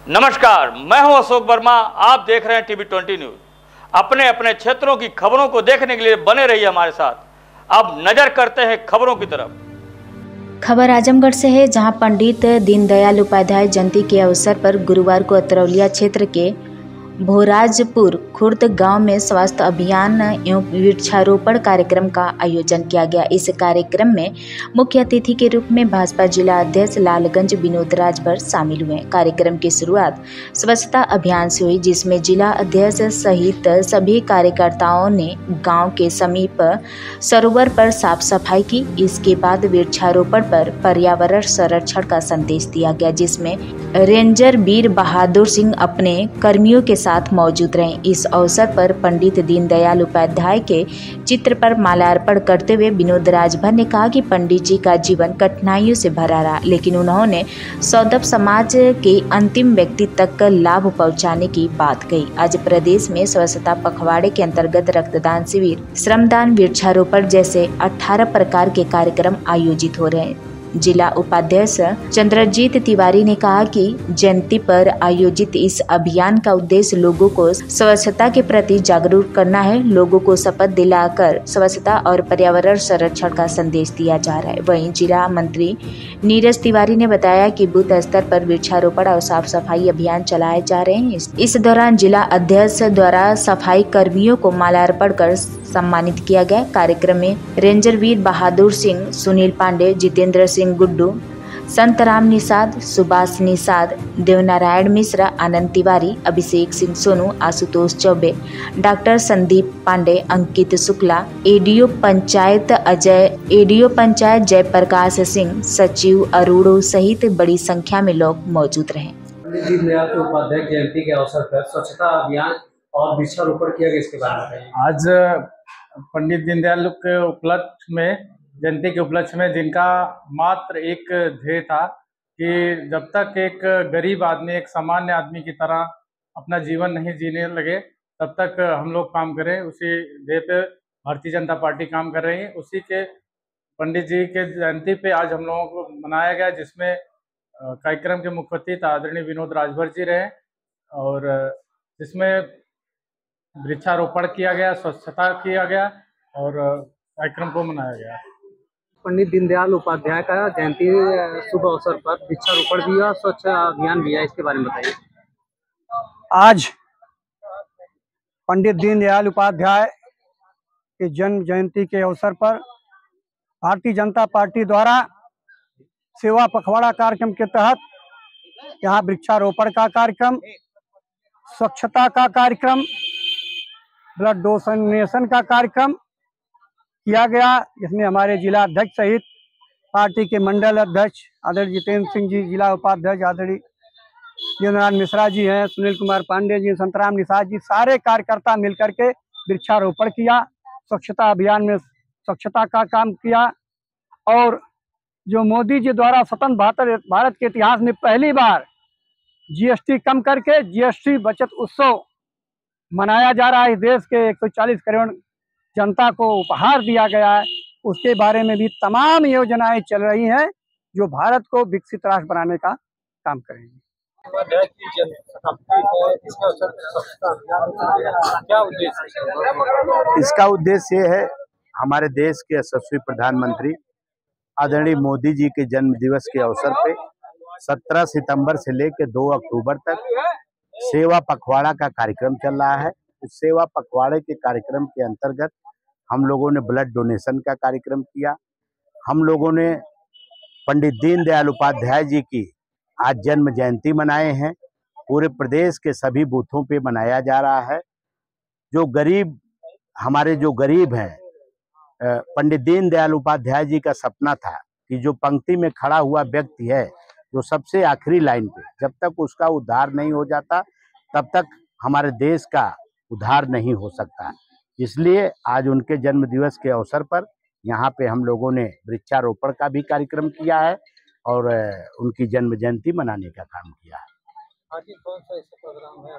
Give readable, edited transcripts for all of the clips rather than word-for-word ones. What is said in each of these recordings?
नमस्कार, मैं हूं अशोक वर्मा। आप देख रहे हैं टीवी 20 न्यूज। अपने अपने क्षेत्रों की खबरों को देखने के लिए बने रहिए हमारे साथ। अब नजर करते हैं खबरों की तरफ। खबर आजमगढ़ से है, जहां पंडित दीनदयाल उपाध्याय जयंती के अवसर पर गुरुवार को अतरौलिया क्षेत्र के भोराजपुर खुर्द गांव में स्वास्थ्य अभियान एवं वृक्षारोपण कार्यक्रम का आयोजन किया गया। इस कार्यक्रम में मुख्य अतिथि के रूप में भाजपा जिला अध्यक्ष लालगंज विनोद राजभर शामिल हुए। कार्यक्रम की शुरुआत स्वच्छता अभियान से हुई, जिसमें जिला अध्यक्ष सहित सभी कार्यकर्ताओं ने गांव के समीप सरोवर पर साफ सफाई की। इसके बाद वृक्षारोपण पर पर्यावरण संरक्षण का संदेश दिया गया, जिसमें रेंजर वीर बहादुर सिंह अपने कर्मियों के साथ मौजूद रहे। इस अवसर पर पंडित दीनदयाल उपाध्याय के चित्र पर माल्यार्पण करते हुए विनोद राजभर ने कहा कि पंडित जी का जीवन कठिनाइयों से भरा रहा, लेकिन उन्होंने सौदब समाज के अंतिम व्यक्ति तक लाभ पहुंचाने की बात कही। आज प्रदेश में स्वच्छता पखवाड़े के अंतर्गत रक्तदान शिविर, श्रमदान, वृक्षारोपण जैसे 18 प्रकार के कार्यक्रम आयोजित हो रहे हैं। जिला उपाध्यक्ष चंद्रजीत तिवारी ने कहा कि जयंती पर आयोजित इस अभियान का उद्देश्य लोगों को स्वच्छता के प्रति जागरूक करना है। लोगों को शपथ दिलाकर स्वच्छता और पर्यावरण संरक्षण का संदेश दिया जा रहा है। वहीं जिला मंत्री नीरज तिवारी ने बताया कि बूथ स्तर पर वृक्षारोपण और साफ सफाई अभियान चलाए जा रहे हैं। इस दौरान जिला अध्यक्ष द्वारा सफाई कर्मियों को माल्यार्पण कर सम्मानित किया गया। कार्यक्रम में रेंजर वीर बहादुर सिंह, सुनील पांडे, जितेंद्र सिंह गुड्डू, संतराम निषाद, सुभाष निषाद, देवनारायण मिश्रा, आनंद तिवारी, अभिषेक सिंह सोनू, आशुतोष चौबे, डॉक्टर संदीप पांडे, अंकित शुक्ला, एडीओ पंचायत जयप्रकाश सिंह, सचिव अरुण सहित बड़ी संख्या में लोग मौजूद रहे। पंडित दीनदयाल उपाध्याय जयंती के अवसर पर स्वच्छता अभियान और वृक्षारोपण किया गया, इसके बारे में बताइए। आज पंडित दीनदयाल के उपलक्ष्य में, जयंती के उपलक्ष्य में, जिनका मात्र एक ध्येय था कि जब तक एक गरीब आदमी, एक सामान्य आदमी की तरह अपना जीवन नहीं जीने लगे, तब तक हम लोग काम करें। उसी ध्येय पे भारतीय जनता पार्टी काम कर रही है। उसी के पंडित जी के जयंती पे आज हम लोगों को मनाया गया, जिसमें कार्यक्रम के मुख्य अतिथि आदरणीय विनोद राजभर जी रहे और जिसमें वृक्षारोपण किया गया, स्वच्छता किया गया और कार्यक्रम को मनाया गया। पंडित दीनदयाल उपाध्याय का जयंती शुभ अवसर पर वृक्षारोपण भी हुआ, स्वच्छ अभियान भी है, इसके बारे में बताइए। आज पंडित दीनदयाल उपाध्याय के जन्म जयंती के अवसर पर भारतीय जनता पार्टी द्वारा सेवा पखवाड़ा कार्यक्रम के तहत यहाँ वृक्षारोपण का कार्यक्रम, स्वच्छता का कार्यक्रम, ब्लड डोनेशन का कार्यक्रम किया गया। इसमें हमारे जिला अध्यक्ष सहित पार्टी के मंडल अध्यक्ष आदरणीय जितेंद्र सिंह जी, जिला उपाध्यक्ष आदरणीय देवनारायण मिश्रा जी हैं, सुनील कुमार पांडे जी, संतराम निषाद जी, सारे कार्यकर्ता मिलकर के वृक्षारोपण किया। स्वच्छता अभियान में स्वच्छता का काम किया और जो मोदी जी द्वारा स्वतंत्र भारत के इतिहास में पहली बार जीएसटी कम करके जीएसटी बचत उत्सव मनाया जा रहा है, इस देश के 140 करोड़ जनता को उपहार दिया गया है, उसके बारे में भी तमाम योजनाएं चल रही हैं जो भारत को विकसित राष्ट्र बनाने का काम करेंगी। इसका उद्देश्य ये है, हमारे देश के यशस्वी प्रधानमंत्री आदरणीय मोदी जी के जन्म दिवस के अवसर पे 17 सितंबर से लेकर 2 अक्टूबर तक सेवा पखवाड़ा का कार्यक्रम चल रहा है। उस सेवा पखवाड़े के कार्यक्रम के अंतर्गत हम लोगों ने ब्लड डोनेशन का कार्यक्रम किया। हम लोगों ने पंडित दीनदयाल उपाध्याय जी की आज जन्म जयंती मनाए हैं। पूरे प्रदेश के सभी बूथों पे मनाया जा रहा है। जो गरीब, हमारे जो गरीब हैं, पंडित दीनदयाल उपाध्याय जी का सपना था कि जो पंक्ति में खड़ा हुआ व्यक्ति है, जो सबसे आखिरी लाइन पे, जब तक उसका उद्धार नहीं हो जाता तब तक हमारे देश का उद्धार नहीं हो सकता। इसलिए आज उनके जन्म दिवस के अवसर पर यहाँ पे हम लोगों ने वृक्षारोपण का भी कार्यक्रम किया है और उनकी जन्म जयंती मनाने का काम किया है। आगे कौन सा ऐसा प्रोग्राम है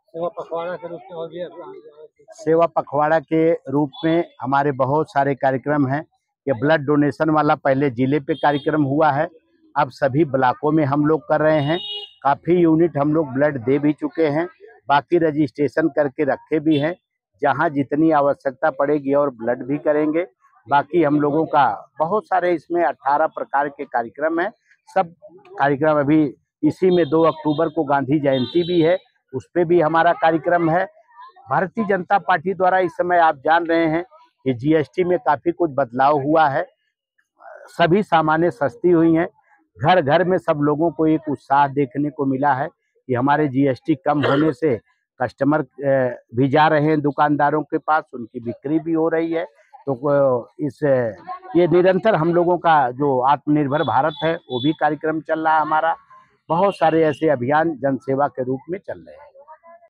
सेवा पखवाड़ा के रूप में? और भी सेवा पखवाड़ा के रूप में हमारे बहुत सारे कार्यक्रम हैं। ये ब्लड डोनेशन वाला पहले जिले पे कार्यक्रम हुआ है, अब सभी ब्लॉकों में हम लोग कर रहे हैं। काफ़ी यूनिट हम लोग ब्लड दे भी चुके हैं, बाकी रजिस्ट्रेशन करके रखे भी हैं। जहां जितनी आवश्यकता पड़ेगी और ब्लड भी करेंगे। बाकी हम लोगों का बहुत सारे इसमें 18 प्रकार के कार्यक्रम हैं। सब कार्यक्रम अभी इसी में 2 अक्टूबर को गांधी जयंती भी है, उस पर भी हमारा कार्यक्रम है। भारतीय जनता पार्टी द्वारा इस समय आप जान रहे हैं कि जीएसटी में काफ़ी कुछ बदलाव हुआ है, सभी सामानें सस्ती हुई हैं। घर घर में सब लोगों को एक उत्साह देखने को मिला है कि हमारे जीएसटी कम होने से कस्टमर भी जा रहे हैं दुकानदारों के पास, उनकी बिक्री भी हो रही है। तो ये निरंतर हम लोगों का जो आत्मनिर्भर भारत है वो भी कार्यक्रम चल रहा है हमारा। बहुत सारे ऐसे अभियान जनसेवा के रूप में चल रहे हैं।